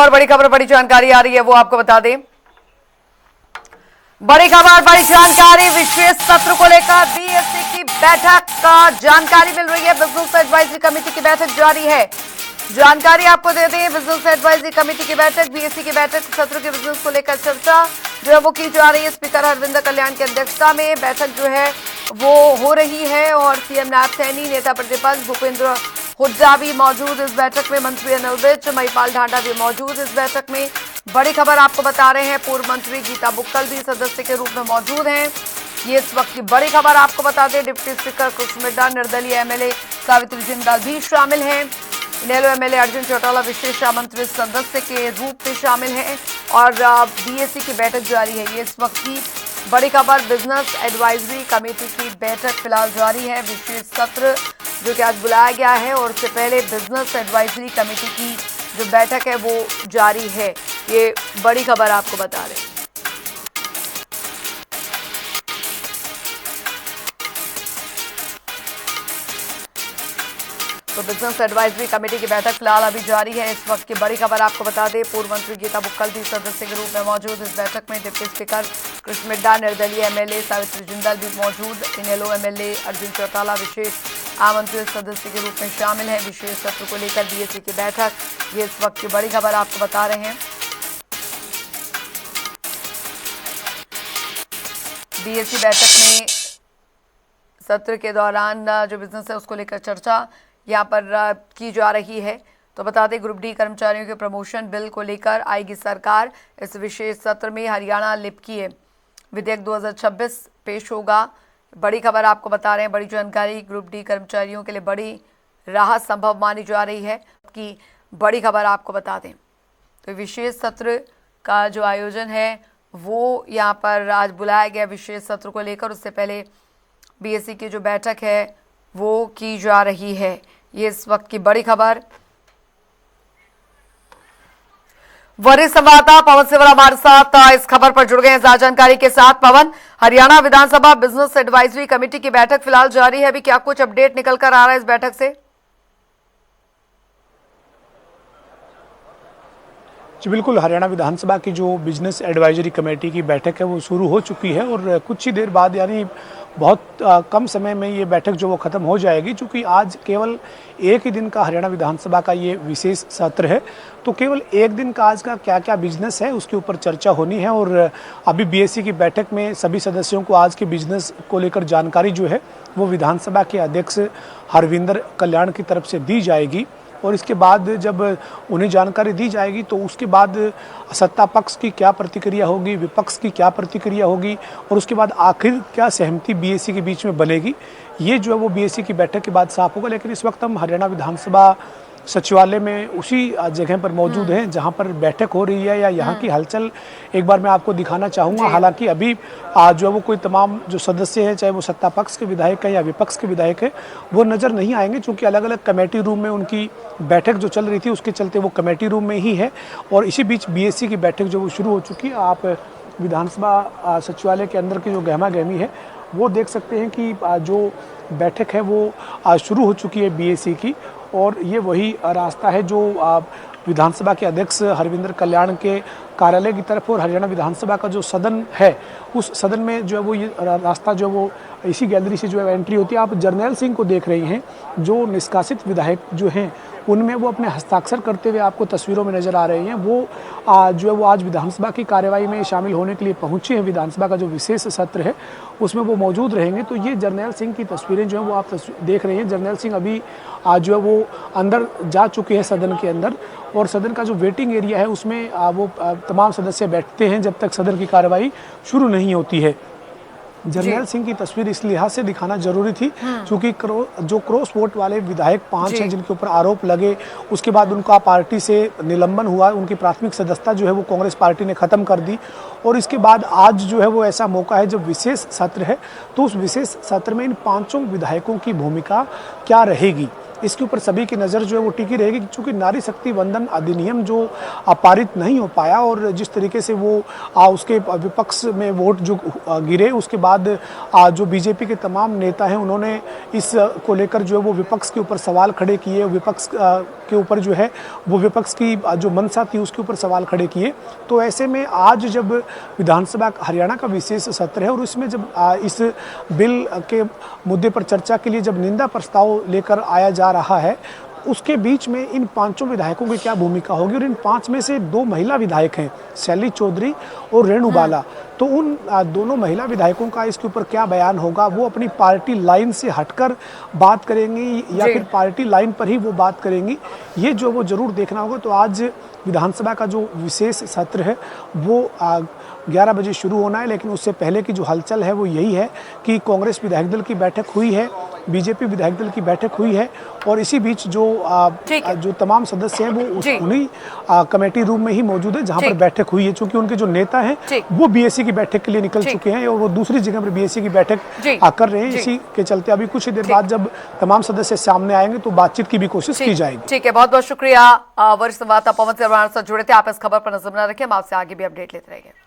और बड़ी खबर, बड़ी जानकारी आ रही है, वो आपको बता दें। बड़ी खबर, बड़ी जानकारी, विशेष सत्र को लेकर बीएससी की बैठक का जानकारी मिल रही है। बिजनेस एडवाइजरी कमेटी की बैठक जारी है। जानकारी आपको दे दें, बिजनेस एडवाइजरी कमेटी की बैठक, बीएससी की बैठक सत्र के बिजनेस को लेकर चर्चा जो है वो की जा रही है। स्पीकर हरविंदर कल्याण की अध्यक्षता में बैठक जो है वो हो रही है और सीएम नायब सैनी, नेता प्रतिपक्ष भूपेंद्र हुड्डा भी मौजूद इस बैठक में, मंत्री अनिल विज, महिपाल ढांडा भी मौजूद इस बैठक में। बड़ी खबर आपको बता रहे हैं, पूर्व मंत्री गीता बुक्कल भी सदस्य के रूप में मौजूद हैं। ये इस वक्त की बड़ी खबर आपको बता दें। डिप्टी स्पीकर कृष्ण मिड्ढा, निर्दलीय एमएलए सावित्री जिंदाल भी शामिल हैं। इनेलो एमएलए अर्जुन चौटाला विशेष आमंत्रित सदस्य के रूप में शामिल हैं और बीएससी की बैठक जारी है। ये इस वक्त की बड़ी खबर। बिजनेस एडवाइजरी कमेटी की बैठक फिलहाल जारी है। विशेष सत्र जो कि आज बुलाया गया है और उससे पहले बिजनेस एडवाइजरी कमेटी की जो बैठक है वो जारी है। ये बड़ी खबर आपको बता रहे हैं। तो बिजनेस एडवाइजरी कमेटी की बैठक फिलहाल अभी जारी है। इस वक्त की बड़ी खबर आपको बता दें, पूर्व मंत्री गीता बुक्कल भी सदस्य के रूप में मौजूद इस बैठक में। डिप्टी स्पीकर कृष्ण मिड्ढा, निर्दलीय एमएलए सावित्री जिंदाल भी मौजूद। इनेलो एमएलए अर्जुन चौटाला विशेष आमंत्रित सदस्य के रूप में शामिल है। विशेष सत्र को लेकर बीएससी की बैठक, ये इस वक्त की बड़ी खबर आपको बता रहे हैं। बीएससी बैठक में सत्र के दौरान जो बिजनेस है उसको लेकर चर्चा यहाँ पर की जा रही है। तो बता दें, ग्रुप डी कर्मचारियों के प्रमोशन बिल को लेकर आएगी सरकार। इस विशेष सत्र में हरियाणा लिपिकीय विधेयक 2026 पेश होगा। बड़ी खबर आपको बता रहे हैं, बड़ी जानकारी। ग्रुप डी कर्मचारियों के लिए बड़ी राहत संभव मानी जा रही है कि बड़ी खबर आपको बता दें। तो विशेष सत्र का जो आयोजन है वो यहाँ पर आज बुलाया गया विशेष सत्र को लेकर। उससे पहले बीएससी की जो बैठक है वो की जा रही है। ये इस वक्त की बड़ी खबर। वरिष्ठ संवाददाता पवन सिवर हमारे साथ इस खबर पर जुड़ गए हैं ज्यादा जानकारी के साथ। पवन, हरियाणा विधानसभा बिजनेस एडवाइजरी कमेटी की बैठक फिलहाल जारी है, अभी क्या कुछ अपडेट निकल कर आ रहा है इस बैठक से? जी बिल्कुल, हरियाणा विधानसभा की जो बिजनेस एडवाइजरी कमेटी की बैठक है वो शुरू हो चुकी है और कुछ ही देर बाद यानी बहुत कम समय में ये बैठक जो वो ख़त्म हो जाएगी। चूँकि आज केवल एक ही दिन का हरियाणा विधानसभा का ये विशेष सत्र है, तो केवल एक दिन का आज का क्या क्या बिजनेस है उसके ऊपर चर्चा होनी है। और अभी बीएससी की बैठक में सभी सदस्यों को आज के बिजनेस को लेकर जानकारी जो है वो विधानसभा के अध्यक्ष हरविंदर कल्याण की तरफ से दी जाएगी। और इसके बाद जब उन्हें जानकारी दी जाएगी तो उसके बाद सत्ता पक्ष की क्या प्रतिक्रिया होगी, विपक्ष की क्या प्रतिक्रिया होगी और उसके बाद आखिर क्या सहमति बीएससी के बीच में बनेगी, ये जो है वो बीएससी की बैठक के बाद साफ होगा। लेकिन इस वक्त हम हरियाणा विधानसभा सचिवालय में उसी जगह पर मौजूद हैं जहां पर बैठक हो रही है। या यहाँ की हलचल एक बार मैं आपको दिखाना चाहूँगा। हालांकि अभी जो है वो कोई तमाम जो सदस्य हैं, चाहे वो सत्ता पक्ष के विधायक है या विपक्ष के विधायक है, वो नज़र नहीं आएंगे, चूँकि अलग अलग कमेटी रूम में उनकी बैठक जो चल रही थी उसके चलते वो कमेटी रूम में ही है। और इसी बीच बीएससी की बैठक जो वो शुरू हो चुकी है। आप विधानसभा सचिवालय के अंदर की जो गहमा गहमी है वो देख सकते हैं कि जो बैठक है वो शुरू हो चुकी है बीएससी की। और ये वही रास्ता है जो विधानसभा के अध्यक्ष हरविंदर कल्याण के कार्यालय की तरफ और हरियाणा विधानसभा का जो सदन है उस सदन में जो है वो ये रास्ता जो वो इसी गैलरी से जो है एंट्री होती है। आप जर्नैल सिंह को देख रही हैं जो निष्कासित विधायक जो हैं उनमें वो अपने हस्ताक्षर करते हुए आपको तस्वीरों में नज़र आ रहे हैं। वो जो है वो आज विधानसभा की कार्यवाही में शामिल होने के लिए पहुंचे हैं। विधानसभा का जो विशेष सत्र है उसमें वो मौजूद रहेंगे। तो ये जर्नैल सिंह की तस्वीरें जो है वो आप देख रहे हैं। जर्नैल सिंह अभी जो है वो अंदर जा चुके हैं सदन के अंदर और सदन का जो वेटिंग एरिया है उसमें वो तमाम सदस्य बैठते हैं जब तक सदन की कार्यवाही शुरू नहीं होती है। जर्नैल सिंह की तस्वीर इस लिहाज से दिखाना जरूरी थी क्योंकि जो क्रॉस वोट वाले विधायक 5 हैं जिनके ऊपर आरोप लगे, उसके बाद उनका पार्टी से निलंबन हुआ, उनकी प्राथमिक सदस्यता जो है वो कांग्रेस पार्टी ने खत्म कर दी। और इसके बाद आज जो है वो ऐसा मौका है जब विशेष सत्र है, तो उस विशेष सत्र में इन 5 विधायकों की भूमिका क्या रहेगी इसके ऊपर सभी की नज़र जो है वो टिकी रहेगी, क्योंकि नारी शक्ति वंदन अधिनियम जो पारित नहीं हो पाया और जिस तरीके से वो उसके विपक्ष में वोट जो गिरे, उसके बाद जो बीजेपी के तमाम नेता हैं उन्होंने इस को लेकर जो है वो विपक्ष के ऊपर सवाल खड़े किए, विपक्ष के ऊपर जो है वो विपक्ष की जो मंशा थी उसके ऊपर सवाल खड़े किए। तो ऐसे में आज जब विधानसभा हरियाणा का विशेष सत्र है और उसमें जब इस बिल के मुद्दे पर चर्चा के लिए जब निंदा प्रस्ताव लेकर आया जा रहा है, उसके बीच में इन पांचों विधायकों की क्या भूमिका होगी। और इन पांच में से दो महिला विधायक हैं, शैली चौधरी और रेणु बाला, तो उन दोनों महिला विधायकों का इसके ऊपर क्या बयान होगा, वो अपनी पार्टी लाइन से हटकर बात करेंगी या फिर पार्टी लाइन पर ही वो बात करेंगी, ये जो वो जरूर देखना होगा। तो आज विधानसभा का जो विशेष सत्र है वो 11 बजे शुरू होना है, लेकिन उससे पहले की जो हलचल है वो यही है कि कांग्रेस विधायक दल की बैठक हुई है, बीजेपी विधायक दल की बैठक हुई है और इसी बीच जो तमाम सदस्य हैं वो उन्हीं कमेटी रूम में ही मौजूद है जहां पर बैठक हुई है, क्योंकि उनके जो नेता हैं वो बीएससी की बैठक के लिए निकल चुके हैं और वो दूसरी जगह पर बीएससी की बैठक कर रहे हैं। इसी के चलते अभी कुछ ही देर बाद जब तमाम सदस्य सामने आएंगे तो बातचीत की भी कोशिश की जाएगी। ठीक है, बहुत बहुत शुक्रिया। वरिष्ठ संवाददाता पवन से जुड़े थे आप। इस खबर पर नजर बना रखें, हम आपसे आगे भी अपडेट लेते रहेंगे।